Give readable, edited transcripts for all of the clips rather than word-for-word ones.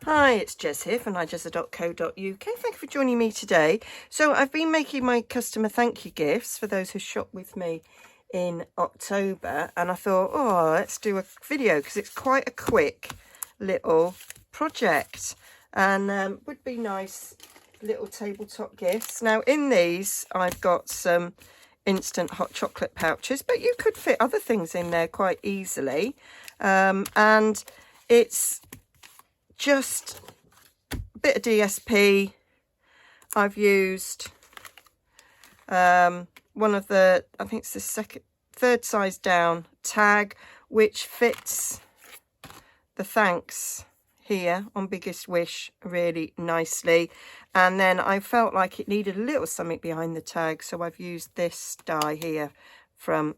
Hi, it's Jez here from Nigezza.co.uk. Thank you for joining me today. So I've been making my customer thank you gifts for those who shop with me in October, and I thought, oh, let's do a video because it's quite a quick little project and would be nice little tabletop gifts. Now in these I've got some instant hot chocolate pouches, but you could fit other things in there quite easily, and it's just a bit of DSP. I've used one of the, I think it's the third size down tag, which fits the thanks here on Biggest Wish really nicely. And then I felt like it needed a little something behind the tag, so I've used this die here from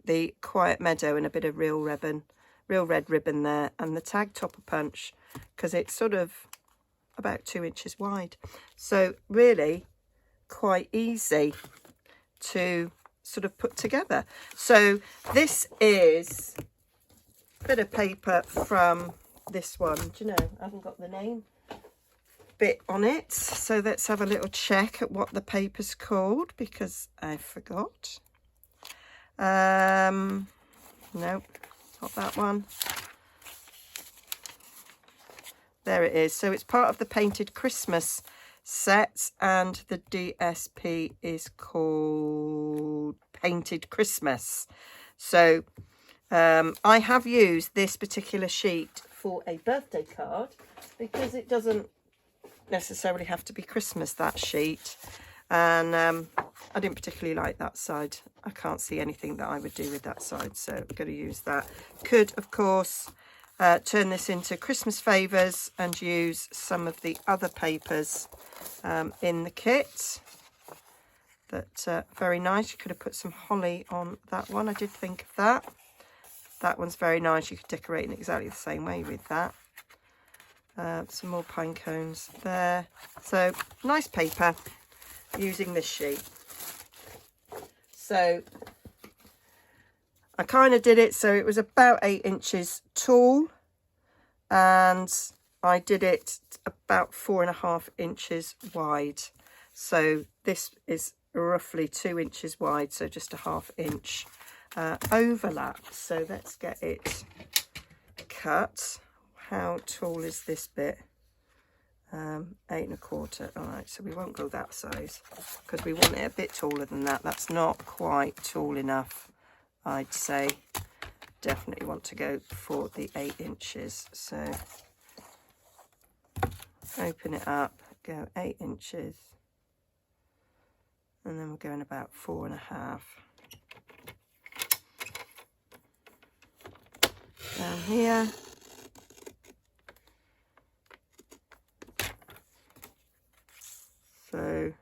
the Quiet Meadow and a bit of real red ribbon there, and the tag topper punch, because it's sort of about 2 inches wide, so really quite easy to sort of put together. So this is a bit of paper from this one. Do you know, I haven't got the name bit on it, so let's have a little check at what the paper's called, because I forgot. No, not that one. There it is. So it's part of the Painted Christmas set, and the DSP is called Painted Christmas. So I have used this particular sheet for a birthday card because it doesn't necessarily have to be Christmas, that sheet. And I didn't particularly like that side. I can't see anything that I would do with that side, so I'm going to use that. Could, of course, turn this into Christmas favours and use some of the other papers in the kit. That very nice. You could have put some holly on that one. I did think of that. That one's very nice. You could decorate in exactly the same way with that. Some more pine cones there. So nice paper using this sheet. So I kind of did it so it was about 8 inches tall, and I did it about 4.5 inches wide. So this is roughly 2 inches wide, so just a 1/2 inch overlap. So let's get it cut. How tall is this bit? 8.25. All right, so we won't go that size because we want it a bit taller than that. That's not quite tall enough, I'd say. Definitely want to go for the 8 inches. So open it up, go 8 inches, and then we're going about 4.5 down here. So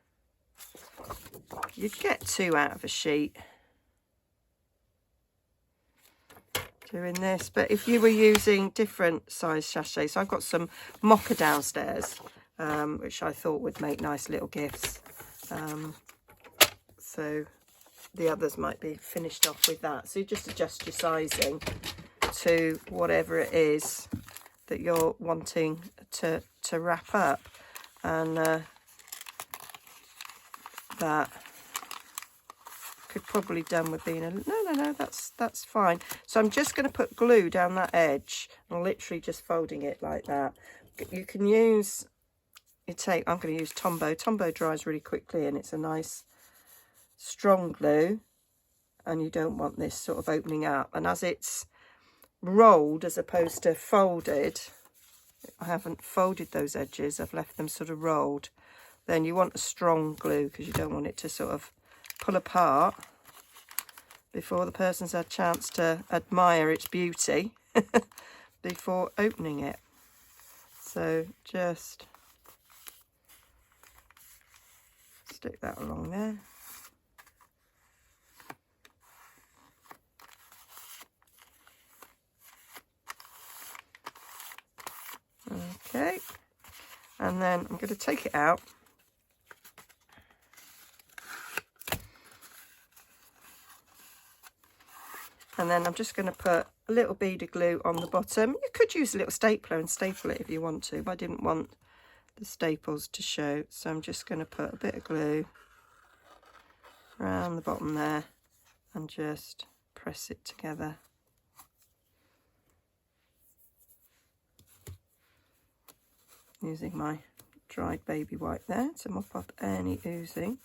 you'd get 2 out of a sheet doing this, but if you were using different size sachets, so I've got some mocha downstairs, which I thought would make nice little gifts. So the others might be finished off with that. So you just adjust your sizing to whatever it is that you're wanting to wrap up, and that could probably done with being a no, that's fine. So I'm just going to put glue down that edge and literally just folding it like that. You can use I'm going to use Tombow dries really quickly, and it's a nice strong glue, and you don't want this sort of opening up. And as it's rolled as opposed to folded, I haven't folded those edges, I've left them sort of rolled. Then you want a strong glue because you don't want it to sort of pull apart before the person's had a chance to admire its beauty before opening it. So just stick that along there. Okay, and then I'm going to take it out. And then I'm just going to put a little bead of glue on the bottom. You could use a little stapler and staple it if you want to, but I didn't want the staples to show. So I'm just going to put a bit of glue around the bottom there and just press it together. Using my dried baby wipe there to mop up any oozing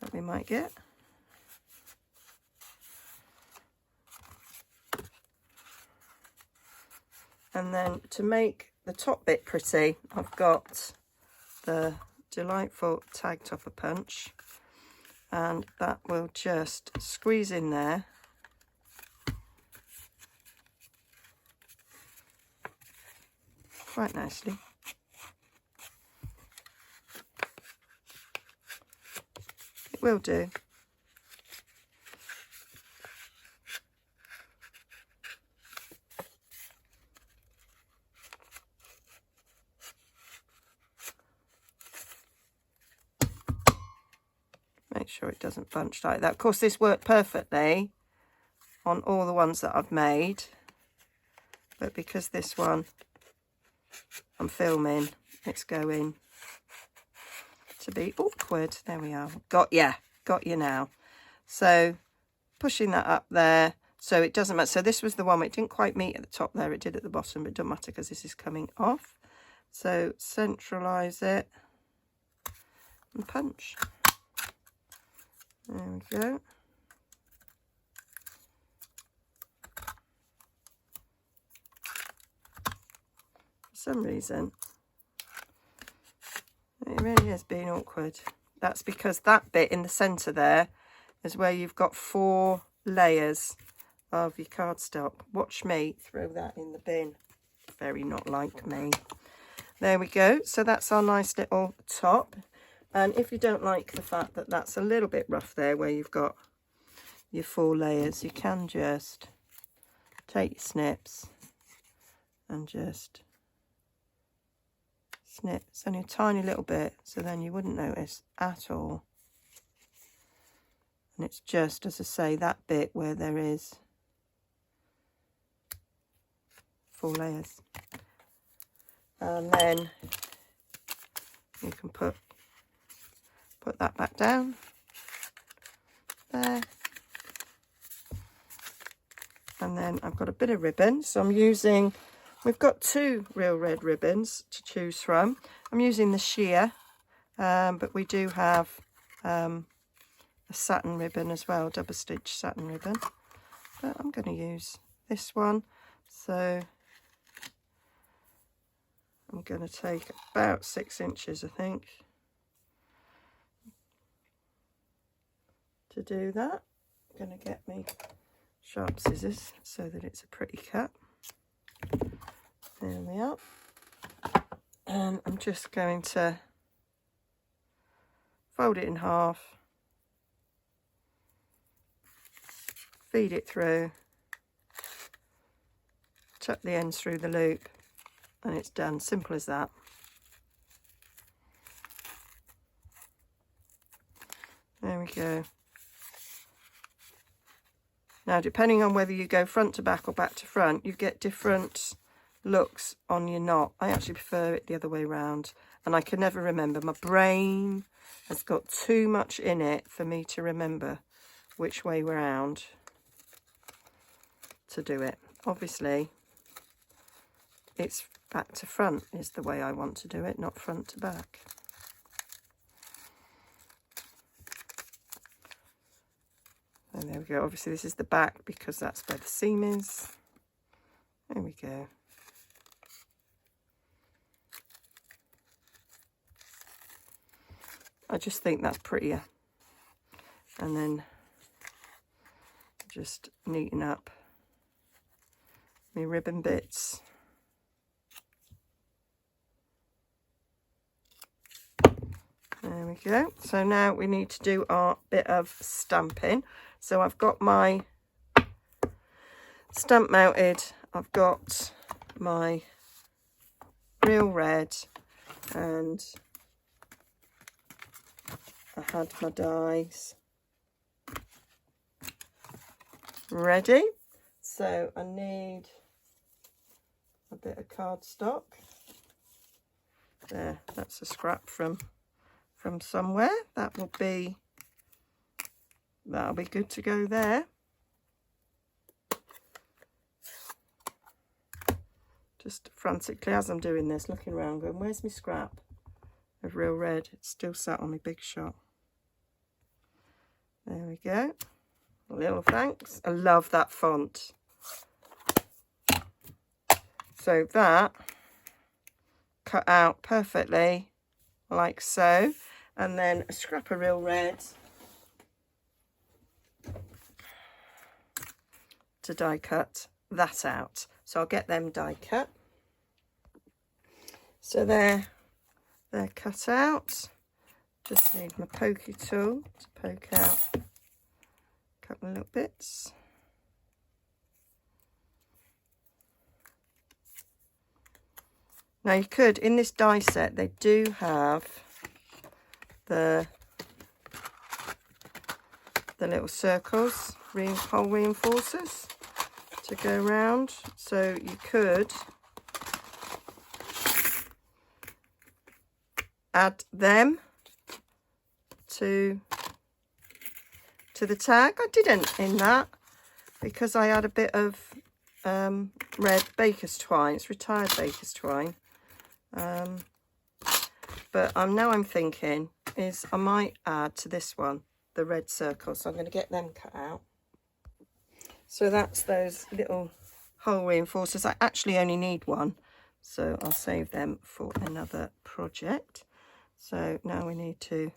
that we might get. And then to make the top bit pretty, I've got the delightful tag topper punch, and that will just squeeze in there. Quite nicely. It will do. Make sure it doesn't bunch like that. Of course, this worked perfectly on all the ones that I've made, but because this one I'm filming, it's going to be awkward. There we are. Got you now. So pushing that up there, so it doesn't matter. So this was the one, it didn't quite meet at the top there, it did at the bottom, but it doesn't matter because this is coming off. So centralize it and punch. There we go. For some reason, it really has been awkward. That's because that bit in the centre there is where you've got 4 layers of your cardstock. Watch me throw that in the bin. Very not like me. There we go. So that's our nice little top. And if you don't like the fact that that's a little bit rough there where you've got your 4 layers, you can just take your snips and just snip. It's only a tiny little bit, so then you wouldn't notice at all. And it's just, as I say, that bit where there is 4 layers. And then you can put that back down there. And then I've got a bit of ribbon, so I'm using, we've got 2 real red ribbons to choose from. I'm using the sheer, but we do have a satin ribbon as well, double stitch satin ribbon, but I'm going to use this one. So I'm going to take about 6 inches, I think, to do that. I'm going to get me sharp scissors so that it's a pretty cut. There we are. And I'm just going to fold it in half, feed it through, tuck the ends through the loop, and it's done. Simple as that. There we go. Now, depending on whether you go front to back or back to front, you get different looks on your knot. I actually prefer it the other way around, and I can never remember. My brain has got too much in it for me to remember which way round to do it. Obviously, it's back to front is the way I want to do it, not front to back. And there we go. Obviously, this is the back because that's where the seam is. There we go. I just think that's prettier. And then just neaten up my ribbon bits. There we go. So now we need to do our bit of stamping. So I've got my stamp mounted. I've got my real red, and I had my dies ready. So I need a bit of cardstock. There, that's a scrap from somewhere. That'll be good to go there. Just frantically as I'm doing this, looking around, going, where's my scrap of Real Red? It's still sat on my Big Shot. There we go. A little thanks. I love that font. So that cut out perfectly, like so. And then a scrap of Real Red to die cut that out. So I'll get them die cut. So they're cut out. Just need my pokey tool to poke out a couple of little bits. Now you could, in this die set, they do have the little circles, hole reinforcers to go around. So you could add them to the tag. I didn't in that because I had a bit of red baker's twine. It's retired baker's twine. But now I'm thinking is I might add to this one the red circles. So I'm going to get them cut out. So that's those little hole reinforcers. I actually only need one, so I'll save them for another project. So now we need to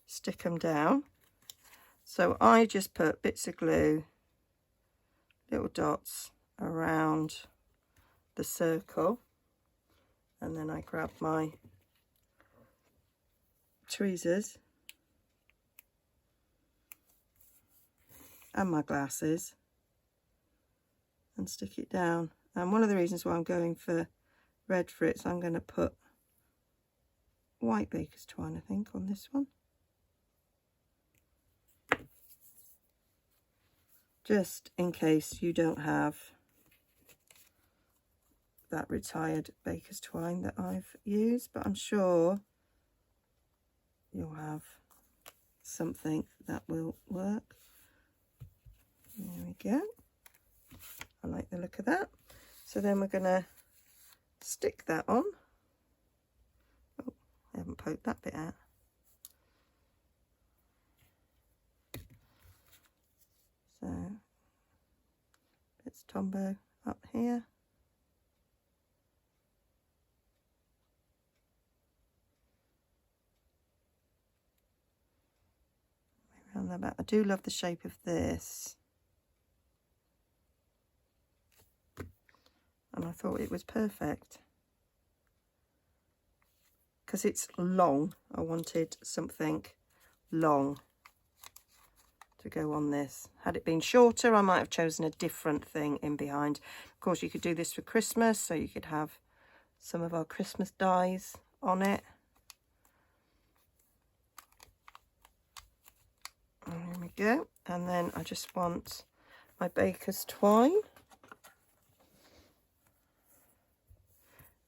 stick them down. So I just put bits of glue, little dots around the circle, and then I grab my tweezers and my glasses and stick it down. And one of the reasons why I'm going for red for it is I'm going to put white baker's twine, I think, on this one. Just in case you don't have that retired baker's twine that I've used, but I'm sure you'll have something that will work. There we go. I like the look of that. So then we're going to stick that on. Oh, I haven't poked that bit out. So, bits Tombow up here. Around the back. I do love the shape of this. And I thought it was perfect. Because it's long, I wanted something long to go on this. Had it been shorter, I might have chosen a different thing in behind. Of course, you could do this for Christmas, so you could have some of our Christmas dies on it. There we go. And then I just want my baker's twine.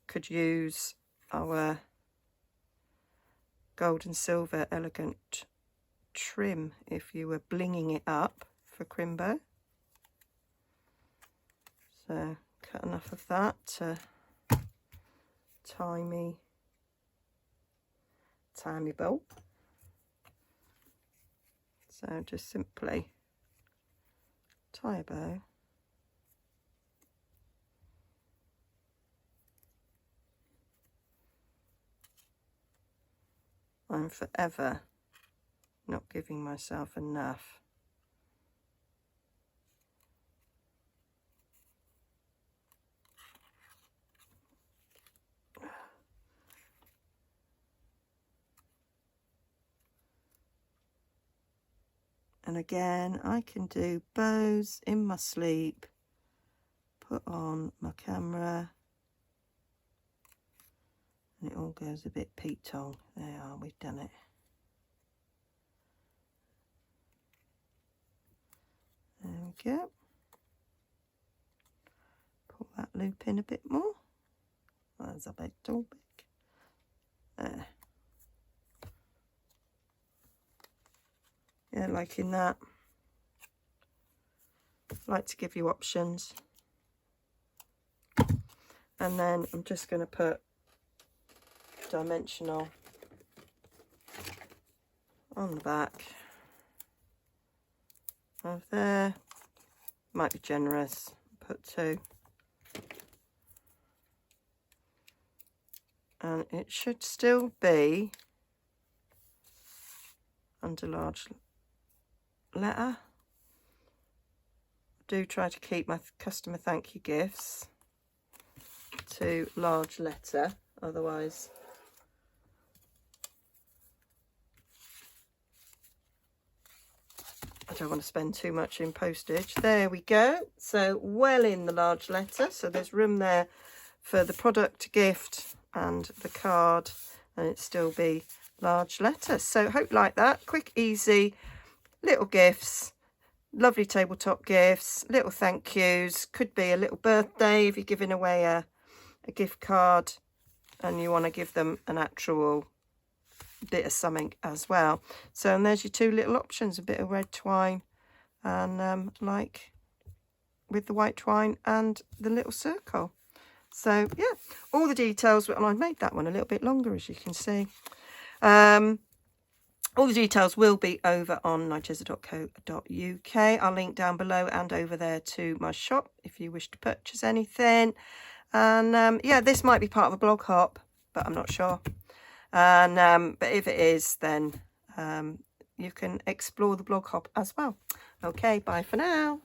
Could use our gold and silver elegant trim if you were blinging it up for Crimbo. So cut enough of that to tie me bow. So just simply tie a bow. I'm forever not giving myself enough. And again, I can do bows in my sleep, put on my camera, and it all goes a bit Pete-tong. There are, we've done it. There we go. pull that loop in a bit more. That's a bit too big. There. Yeah, liking that. Like to give you options. And then I'm just going to put dimensional on the back of there. Might be generous, put 2. And it should still be under large letter. Do try to keep my customer thank you gifts to large letter, otherwise I don't want to spend too much in postage. There we go. So well in the large letter, so there's room there for the product gift and the card, and it still be large letters. So hope you like that. Quick, easy little gifts, lovely tabletop gifts, little thank yous. Could be a little birthday if you're giving away a gift card and you want to give them an actual bit of something as well. So, and there's your 2 little options, a bit of red twine and like with the white twine and the little circle. So yeah, all the details, and I made that one a little bit longer, as you can see. All the details will be over on nigezza.co.uk. I'll link down below and over there to my shop if you wish to purchase anything. And yeah, this might be part of a blog hop, but I'm not sure. And but if it is, then you can explore the blog hop as well. Okay, bye for now.